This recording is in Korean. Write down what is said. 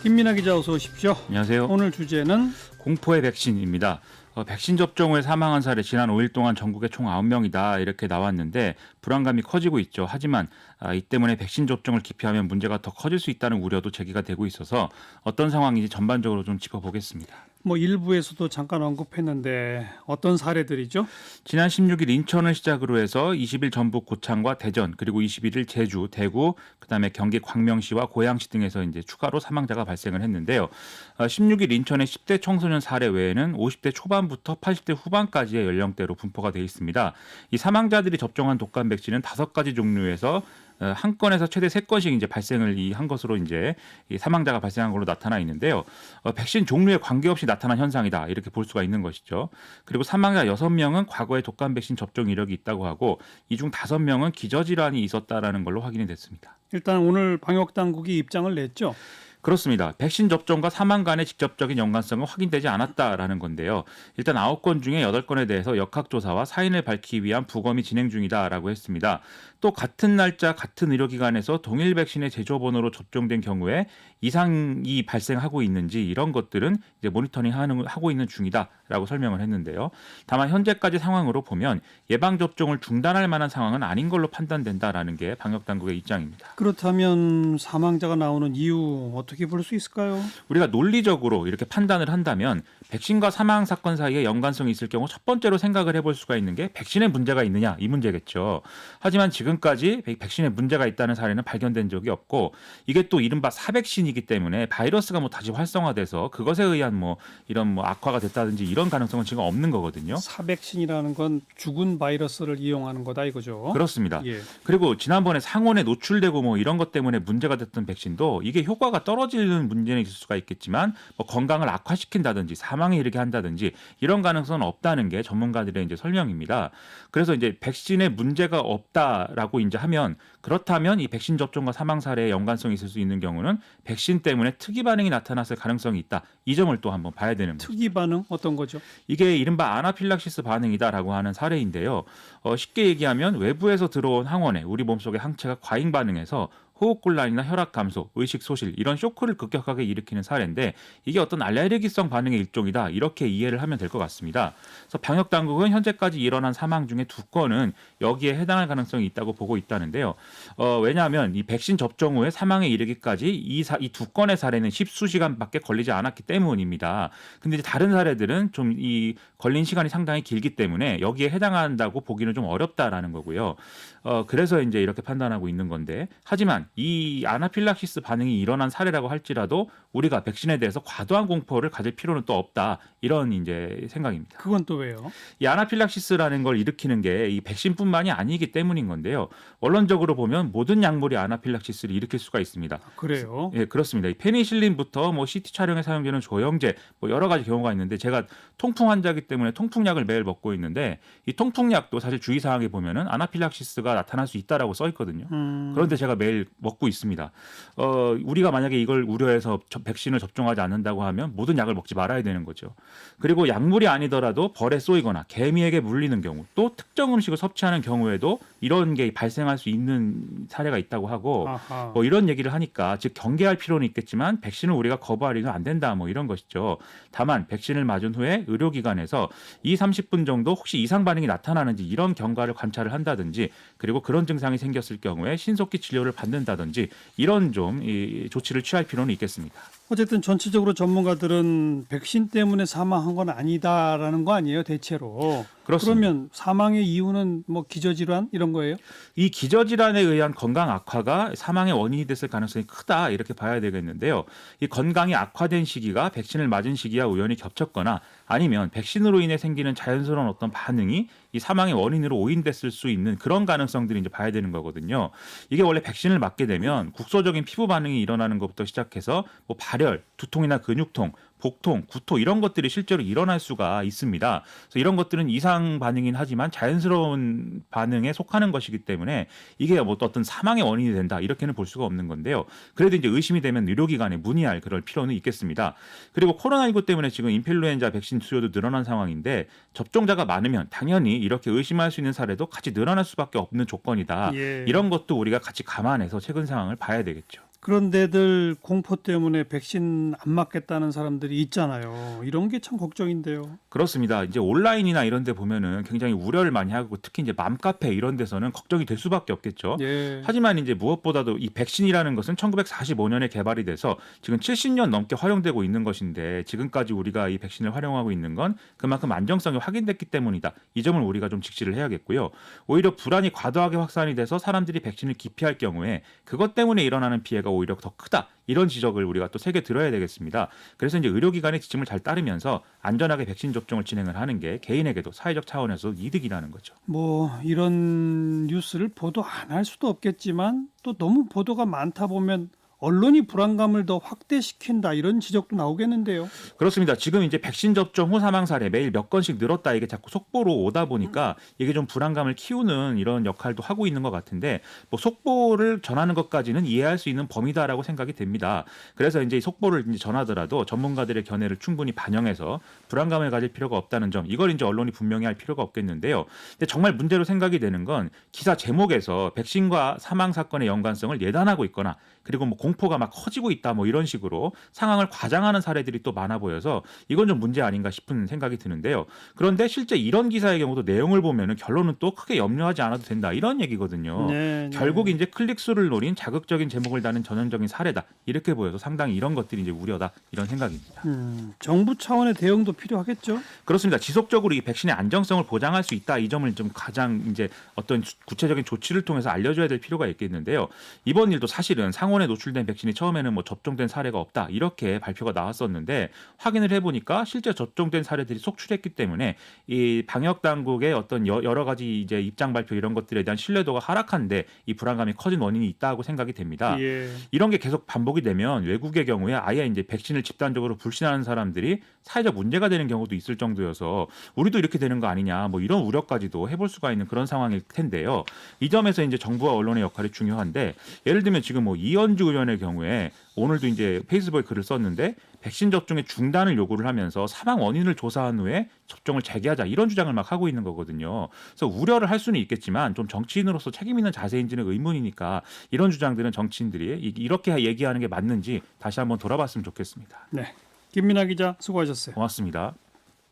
김민하 기자 어서 오십시오. 안녕하세요. 오늘 주제는 공포의 백신입니다. 백신 접종 후에 사망한 사례 지난 5일 동안 전국에 총 9명이다 이렇게 나왔는데 불안감이 커지고 있죠. 하지만 이 때문에 백신 접종을 기피하면 문제가 더 커질 수 있다는 우려도 제기가 되고 있어서 어떤 상황인지 전반적으로 좀 짚어보겠습니다. 일부에서도 잠깐 언급했는데 어떤 사례들이죠? 지난 16일 인천을 시작으로 해서 20일 전북 고창과 대전 그리고 21일 제주, 대구, 그다음에 경기 광명시와 고양시 등에서 이제 추가로 사망자가 발생을 했는데요. 16일 인천의 10대 청소년 사례 외에는 50대 초반부터 80대 후반까지의 연령대로 분포가 되어 있습니다. 이 사망자들이 접종한 독감 백신은 5가지 종류에서 한 건에서 최대 3건씩 이제 발생을 한 것으로 이제 이 사망자가 발생한 걸로 나타나 있는데요. 백신 종류에 관계없이 나타난 현상이다 이렇게 볼 수가 있는 것이죠. 그리고 사망자 6명은 과거에 독감 백신 접종 이력이 있다고 하고 이 중 5명은 기저질환이 있었다라는 걸로 확인이 됐습니다. 일단 오늘 방역 당국이 입장을 냈죠. 그렇습니다. 백신 접종과 사망 간의 직접적인 연관성은 확인되지 않았다라는 건데요. 일단 9건 중에 8건에 대해서 역학조사와 사인을 밝히기 위한 부검이 진행 중이다라고 했습니다. 또 같은 날짜 같은 의료기관에서 동일 백신의 제조번호로 접종된 경우에 이상이 발생하고 있는지 이런 것들은 이제 모니터링하고 있는 중이다라고 설명을 했는데요. 다만 현재까지 상황으로 보면 예방접종을 중단할 만한 상황은 아닌 걸로 판단된다라는 게 방역당국의 입장입니다. 그렇다면 사망자가 나오는 이유 어떻게 볼 수 있을까요? 우리가 논리적으로 이렇게 판단을 한다면 백신과 사망 사건 사이에 연관성이 있을 경우 첫 번째로 생각을 해볼 수가 있는 게 백신에 문제가 있느냐 이 문제겠죠. 하지만 지금까지 백신에 문제가 있다는 사례는 발견된 적이 없고 이게 또 이른바 사백신이기 때문에 바이러스가 다시 활성화돼서 그것에 의한 이런 악화가 됐다든지 이런 가능성은 지금 없는 거거든요. 사백신이라는 건 죽은 바이러스를 이용하는 거다 이거죠. 그렇습니다. 예. 그리고 지난번에 상온에 노출되고 이런 것 때문에 문제가 됐던 백신도 이게 효과가 떨어지는 문제는 있을 수가 있겠지만 건강을 악화시킨다든지 사망에 이르게 한다든지 이런 가능성은 없다는 게 전문가들의 이제 설명입니다. 그래서 이제 백신에 문제가 없다라고 이제 하면 그렇다면 이 백신 접종과 사망 사례에 연관성이 있을 수 있는 경우는 백신 때문에 특이 반응이 나타났을 가능성이 있다. 이 점을 또 한번 봐야 되는 거죠. 특이 반응 어떤 거죠? 이게 이른바 아나필락시스 반응이다라고 하는 사례인데요. 쉽게 얘기하면 외부에서 들어온 항원에 우리 몸속의 항체가 과잉 반응해서 호흡곤란이나 혈압 감소, 의식 소실 이런 쇼크를 급격하게 일으키는 사례인데 이게 어떤 알레르기성 반응의 일종이다 이렇게 이해를 하면 될 것 같습니다. 그래서 방역 당국은 현재까지 일어난 사망 중에 2건은 여기에 해당할 가능성이 있다고 보고 있다는데요. 왜냐하면 이 백신 접종 후에 사망에 이르기까지 이 2건의 사례는 십수시간밖에 걸리지 않았기 때문입니다. 근데 이제 다른 사례들은 좀 이 걸린 시간이 상당히 길기 때문에 여기에 해당한다고 보기는 좀 어렵다라는 거고요. 그래서 이제 이렇게 판단하고 있는 건데 하지만 이 아나필락시스 반응이 일어난 사례라고 할지라도 우리가 백신에 대해서 과도한 공포를 가질 필요는 또 없다 이런 이제 생각입니다. 그건 또 왜요? 이 아나필락시스라는 걸 일으키는 게 이 백신뿐만이 아니기 때문인 건데요. 원론적으로 보면 모든 약물이 아나필락시스를 일으킬 수가 있습니다. 그래요? 예, 그렇습니다. 이 페니실린부터 CT 촬영에 사용되는 조영제 여러 가지 경우가 있는데 제가 통풍 환자이기 때문에 통풍약을 매일 먹고 있는데 이 통풍약도 사실 주의사항에 보면은 아나필락시스가 나타날 수 있다라고 써 있거든요. 그런데 제가 매일 먹고 있습니다. 우리가 만약에 이걸 우려해서 백신을 접종하지 않는다고 하면 모든 약을 먹지 말아야 되는 거죠. 그리고 약물이 아니더라도 벌에 쏘이거나 개미에게 물리는 경우 또 특정 음식을 섭취하는 경우에도 이런 게 발생할 수 있는 사례가 있다고 하고 이런 얘기를 하니까 즉 경계할 필요는 있겠지만 백신을 우리가 거부하려면 안 된다 이런 것이죠. 다만 백신을 맞은 후에 의료기관에서 30분 정도 혹시 이상 반응이 나타나는지 이런 경과를 관찰을 한다든지 그리고 그런 증상이 생겼을 경우에 신속히 진료를 받는다든지 이런 좀 조치를 취할 필요는 있겠습니다. 어쨌든 전체적으로 전문가들은 백신 때문에 사망한 건 아니다라는 거 아니에요, 대체로. 그렇습니다. 그러면 사망의 이유는 기저질환 이런 거예요? 이 기저질환에 의한 건강 악화가 사망의 원인이 됐을 가능성이 크다 이렇게 봐야 되겠는데요. 이 건강이 악화된 시기가 백신을 맞은 시기와 우연히 겹쳤거나 아니면 백신으로 인해 생기는 자연스러운 어떤 반응이 이 사망의 원인으로 오인됐을 수 있는 그런 가능성들이 이제 봐야 되는 거거든요. 이게 원래 백신을 맞게 되면 국소적인 피부 반응이 일어나는 것부터 시작해서 발열, 두통이나 근육통, 복통, 구토 이런 것들이 실제로 일어날 수가 있습니다. 그래서 이런 것들은 이상 반응이긴 하지만 자연스러운 반응에 속하는 것이기 때문에 이게 어떤 사망의 원인이 된다 이렇게는 볼 수가 없는 건데요. 그래도 이제 의심이 되면 의료기관에 문의할 그럴 필요는 있겠습니다. 그리고 코로나19 때문에 지금 인플루엔자 백신 수요도 늘어난 상황인데 접종자가 많으면 당연히 이렇게 의심할 수 있는 사례도 같이 늘어날 수밖에 없는 조건이다. 예. 이런 것도 우리가 같이 감안해서 최근 상황을 봐야 되겠죠. 그런데들 공포 때문에 백신 안 맞겠다는 사람들이 있잖아요. 이런 게 참 걱정인데요. 그렇습니다. 이제 온라인이나 이런 데 보면은 굉장히 우려를 많이 하고 특히 이제 맘카페 이런 데서는 걱정이 될 수밖에 없겠죠. 예. 하지만 이제 무엇보다도 이 백신이라는 것은 1945년에 개발이 돼서 지금 70년 넘게 활용되고 있는 것인데 지금까지 우리가 이 백신을 활용하고 있는 건 그만큼 안정성이 확인됐기 때문이다. 이 점을 우리가 좀 직시를 해야겠고요. 오히려 불안이 과도하게 확산이 돼서 사람들이 백신을 기피할 경우에 그것 때문에 일어나는 피해가 오히려 더 크다. 이런 지적을 우리가 또 새겨 들어야 되겠습니다. 그래서 이제 의료기관의 지침을 잘 따르면서 안전하게 백신 접종을 진행을 하는 게 개인에게도 사회적 차원에서 이득이라는 거죠. 뭐 이런 뉴스를 보도 안 할 수도 없겠지만 또 너무 보도가 많다 보면 언론이 불안감을 더 확대시킨다 이런 지적도 나오겠는데요. 그렇습니다. 지금 이제 백신 접종 후 사망 사례 매일 몇 건씩 늘었다 이게 자꾸 속보로 오다 보니까 이게 좀 불안감을 키우는 이런 역할도 하고 있는 것 같은데 뭐 속보를 전하는 것까지는 이해할 수 있는 범위다라고 생각이 됩니다. 그래서 이제 속보를 이제 전하더라도 전문가들의 견해를 충분히 반영해서 불안감을 가질 필요가 없다는 점 이걸 이제 언론이 분명히 할 필요가 없겠는데요. 근데 정말 문제로 생각이 되는 건 기사 제목에서 백신과 사망 사건의 연관성을 예단하고 있거나 그리고 뭐 공포가 막 커지고 있다 뭐 이런 식으로 상황을 과장하는 사례들이 또 많아 보여서 이건 좀 문제 아닌가 싶은 생각이 드는데요. 그런데 실제 이런 기사의 경우도 내용을 보면은 결론은 또 크게 염려하지 않아도 된다 이런 얘기거든요. 네, 네. 결국 이제 클릭수를 노린 자극적인 제목을 다는 전형적인 사례다 이렇게 보여서 상당히 이런 것들이 이제 우려다 이런 생각입니다. 정부 차원의 대응도 필요하겠죠. 그렇습니다. 지속적으로 이 백신의 안정성을 보장할 수 있다 이 점을 좀 가장 이제 어떤 구체적인 조치를 통해서 알려줘야 될 필요가 있겠는데요. 이번 일도 사실은 상온에 노출된 백신이 처음에는 뭐 접종된 사례가 없다 이렇게 발표가 나왔었는데 확인을 해보니까 실제 접종된 사례들이 속출했기 때문에 이 방역 당국의 어떤 여러 가지 이제 입장 발표 이런 것들에 대한 신뢰도가 하락한데 이 불안감이 커진 원인이 있다고 생각이 됩니다. 예. 이런 게 계속 반복이 되면 외국의 경우에 아예 이제 백신을 집단적으로 불신하는 사람들이 사회적 문제가 되는 경우도 있을 정도여서 우리도 이렇게 되는 거 아니냐 뭐 이런 우려까지도 해볼 수가 있는 그런 상황일 텐데요. 이 점에서 이제 정부와 언론의 역할이 중요한데 예를 들면 지금 뭐 이현주 의원의 경우에 오늘도 이제 페이스북에 글을 썼는데 백신 접종의 중단을 요구를 하면서 사망 원인을 조사한 후에 접종을 재개하자 이런 주장을 막 하고 있는 거거든요. 그래서 우려를 할 수는 있겠지만 좀 정치인으로서 책임 있는 자세인지는 의문이니까 이런 주장들은 정치인들이 이렇게 얘기하는 게 맞는지 다시 한번 돌아봤으면 좋겠습니다. 네. 김민아 기자 수고하셨어요. 고맙습니다.